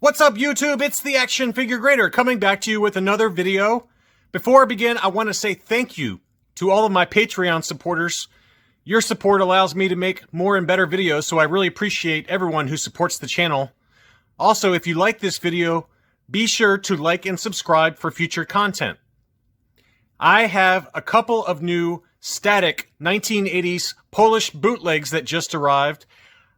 What's up, YouTube? It's the Action Figure Grader coming back to you with another video. Before I begin, I want to say thank you to all of my Patreon supporters. Your support allows me to make more and better videos, so I really appreciate everyone who supports the channel. Also, if you like this video, be sure to like and subscribe for future content. I have a couple of new static 1980s Polish bootlegs that just arrived.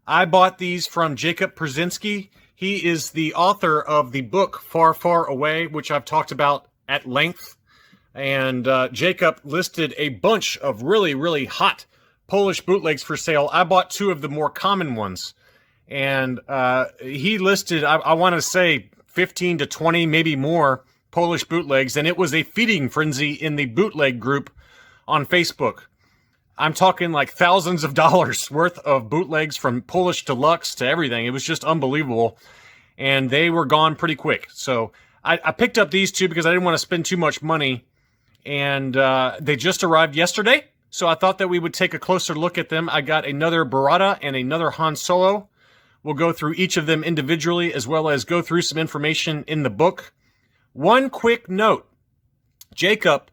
I bought these from Jacob Przezinski. He is the author of the book Far, Far Away, which I've talked about at length. And Jacob listed a bunch of really hot Polish bootlegs for sale. I bought two of the more common ones. And he listed, I want to say, 15 to 20, maybe more Polish bootlegs. And it was a feeding frenzy in the bootleg group on Facebook. I'm talking like thousands of dollars worth of bootlegs, from Polish Deluxe to everything. It was just unbelievable. And they were gone pretty quick. So I picked up these two because I didn't want to spend too much money. And they just arrived yesterday. So I thought that we would take a closer look at them. I got another Barada and another Han Solo. We'll go through each of them individually, as well as go through some information in the book. One quick note. Jacob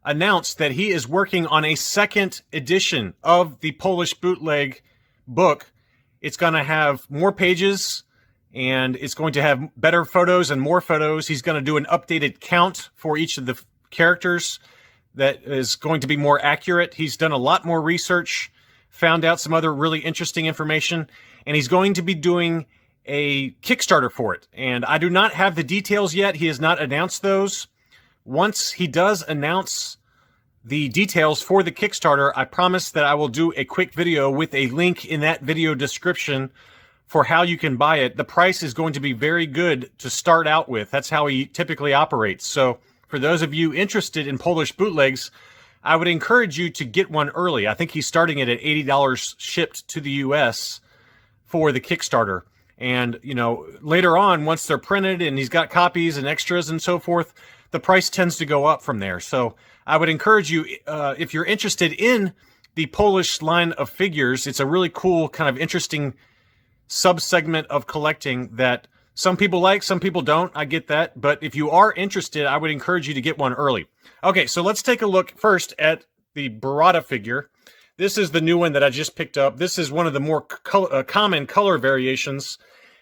announced that he is working on a second edition of the Polish bootleg book. It's going to have more pages, and it's going to have better photos and more photos. He's going to do an updated count for each of the characters that is going to be more accurate. He's done a lot more research, found out some other really interesting information, and he's going to be doing a Kickstarter for it. And I do not have the details yet. He has not announced those. Once he does announce the details for the Kickstarter, I promise that I will do a quick video with a link in that video description for how you can buy it. The price is going to be very good to start out with. That's how he typically operates. So for those of you interested in Polish bootlegs, I would encourage you to get one early. I think he's starting it at $80 shipped to the US for the Kickstarter. And, you know, later on, once they're printed and he's got copies and extras and so forth, the price tends to go up from there. So I would encourage you, if you're interested in the Polish line of figures, it's a really cool, kind of interesting sub-segment of collecting that some people like, some people don't. I get that. But if you are interested, I would encourage you to get one early. Okay, so let's take a look first at the Barada figure. This is the new one that I just picked up. This is one of the more common color variations,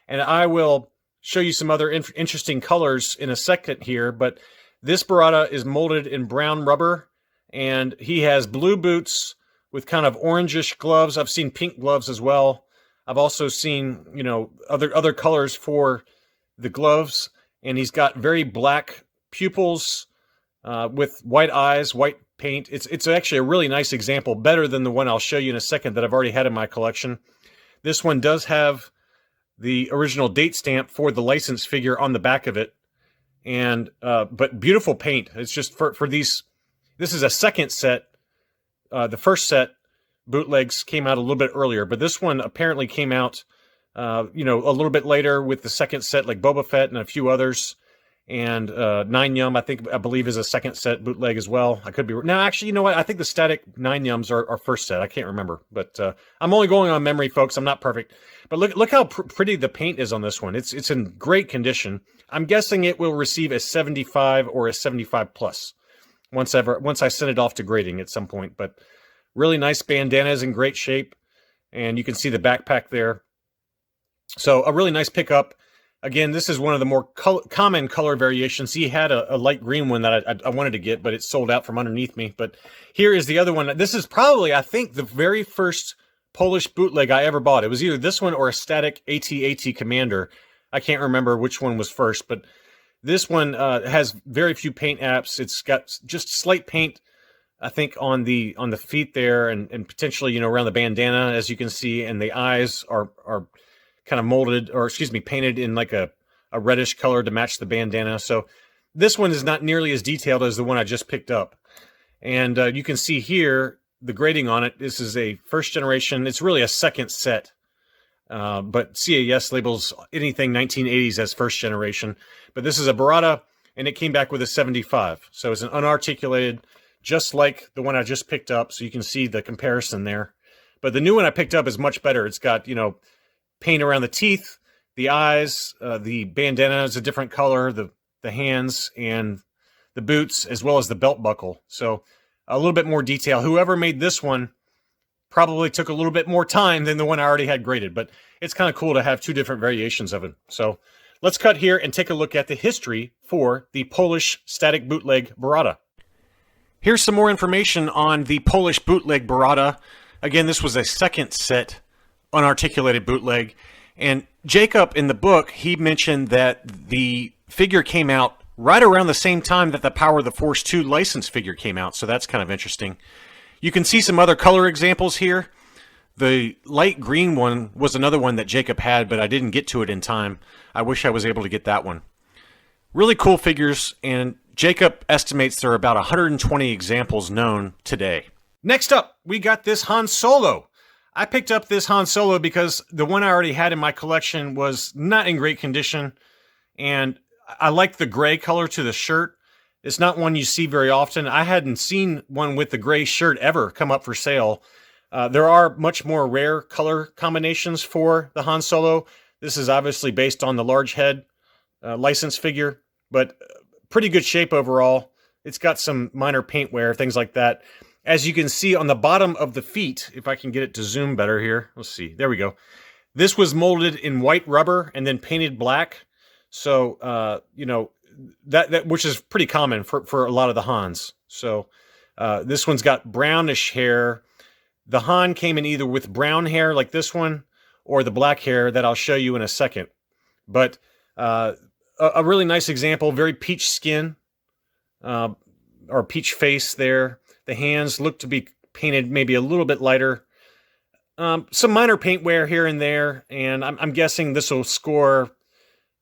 and I will show you some other interesting colors in a second here. But this Barada is molded in brown rubber, and he has blue boots with kind of orangish gloves. I've seen pink gloves as well. I've also seen, you know, other colors for the gloves, and he's got very black pupils with white eyes, white paint. It's actually a really nice example, better than the one I'll show you in a second that I've already had in my collection. This one does have the original date stamp for the license figure on the back of it, and but beautiful paint. It's just for these. This is a second set. The first set bootlegs came out a little bit earlier, but this one apparently came out, you know, a little bit later with the second set, like Boba Fett and a few others. And Nine Yum, I believe, is a second set bootleg as well. I could be no, actually, you know what? I think the static Nine Yums are first set. I can't remember, but I'm only going on memory, folks. I'm not perfect, but look how pretty the paint is on this one. It's in great condition. I'm guessing it will receive a 75 or a 75 plus once I send it off to grading at some point. But really nice bandana, is in great shape, and you can see the backpack there. So a really nice pickup. Again, this is one of the more common color variations. He had a light green one that I wanted to get, but it sold out from underneath me. But here is the other one. This is probably, I think, the very first Polish bootleg I ever bought. It was either this one or a static AT-AT Commander. I can't remember which one was first, but this one has very few paint apps. It's got just slight paint, I think, on the feet there, and potentially, you know, around the bandana, as you can see, and the eyes are kind of molded, or excuse me, painted in like a reddish color to match the bandana. So this one is not nearly as detailed as the one I just picked up. And you can see here the grading on it. This is a first generation. It's really a second set, but CAS labels anything 1980s as first generation. But this is a Barada, and it came back with a 75. So it's an unarticulated, just like the one I just picked up. So you can see the comparison there. But the new one I picked up is much better. It's got, you know, paint around the teeth. the eyes, the bandana is a different color, the hands, and the boots, as well as the belt buckle. So a little bit more detail. Whoever made this one probably took a little bit more time than the one I already had graded, but it's kind of cool to have two different variations of it. So let's cut here and take a look at the history for the Polish static bootleg Barada. Here's some more information on the Polish bootleg Barada. Again, this was a second set unarticulated bootleg. And Jacob, in the book, he mentioned that the figure came out right around the same time that the Power of the Force 2 license figure came out. So that's kind of interesting. You can see some other color examples here. The light green one was another one that Jacob had, but I didn't get to it in time. I wish I was able to get that one. Really cool figures, and Jacob estimates there are about 120 examples known today. Next up, we got this Han Solo. I picked up this Han Solo because the one I already had in my collection was not in great condition, and I like the gray color to the shirt. It's not one you see very often. I hadn't seen one with the gray shirt ever come up for sale. There are much more rare color combinations for the Han Solo. This is obviously based on the large head license figure, but pretty good shape overall. It's got some minor paint wear, things like that. As you can see on the bottom of the feet, if I can get it to zoom better here, let's see, there we go. This was molded in white rubber and then painted black. So, you know, that which is pretty common for a lot of the Hans. So this one's got brownish hair. The Han came in either with brown hair like this one or the black hair that I'll show you in a second. But a really nice example, very peach skin or peach face there. The hands look to be painted maybe a little bit lighter. Some minor paint wear here and there, and I'm guessing this will score,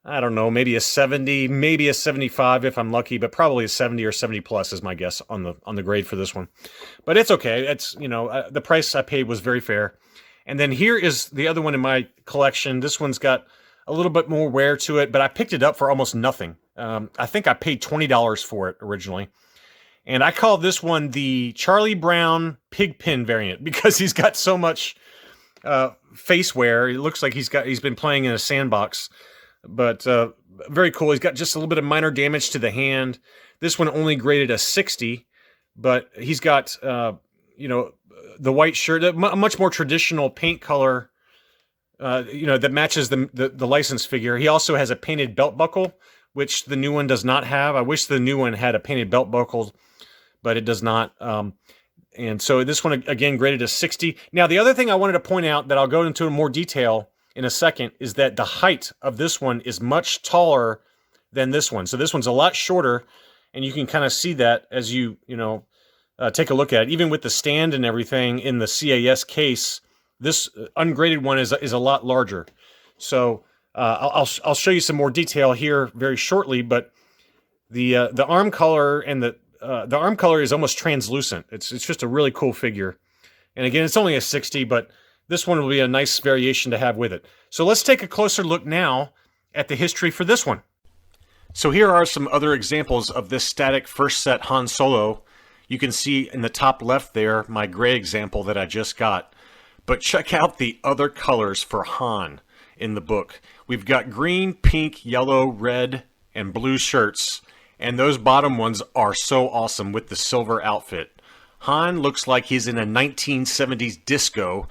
I don't know, maybe a 70, maybe a 75 if I'm lucky, but probably a 70 or 70 plus is my guess on the grade for this one. But it's okay. It's, you know, the price I paid was very fair. And then here is the other one in my collection. This one's got a little bit more wear to it, but I picked it up for almost nothing. I think I paid $20 for it originally. And I call this one the Charlie Brown Pigpen variant because he's got so much face wear. It looks like he's been playing in a sandbox. But very cool. He's got just a little bit of minor damage to the hand. This one only graded a 60, but he's got, you know, the white shirt, a much more traditional paint color, you know, that matches the license figure. He also has a painted belt buckle, which the new one does not have. I wish the new one had a painted belt buckle, but it does not. And so this one, again, graded a 60. Now, the other thing I wanted to point out that I'll go into in more detail in a second is that the height of this one is much taller than this one. So this one's a lot shorter, and you can kind of see that as you know, take a look at it. Even with the stand and everything in the CAS case, this ungraded one is a lot larger. So I'll show you some more detail here very shortly, but the arm color and the arm color is almost translucent. It's just a really cool figure. And again, it's only a 60, but this one will be a nice variation to have with it. So let's take a closer look now at the history for this one. So here are some other examples of this static first set Han Solo. You can see in the top left there my gray example that I just got. But check out the other colors for Han in the book. We've got green, pink, yellow, red, and blue shirts. And those bottom ones are so awesome with the silver outfit. Han looks like he's in a 1970s disco,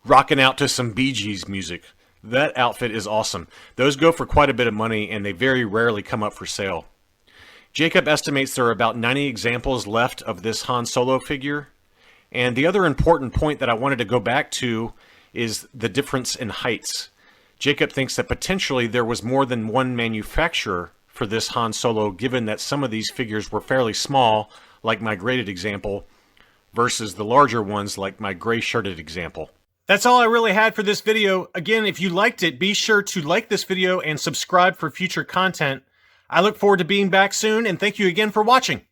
rocking out to some Bee Gees music. That outfit is awesome. Those go for quite a bit of money, and they very rarely come up for sale. Jacob estimates there are about 90 examples left of this Han Solo figure. And the other important point that I wanted to go back to is the difference in heights. Jacob thinks that potentially there was more than one manufacturer for this Han Solo, given that some of these figures were fairly small, like my graded example, versus the larger ones like my gray shirted example. That's all I really had for this video. Again, if you liked it, be sure to like this video and subscribe for future content. I look forward to being back soon, and thank you again for watching.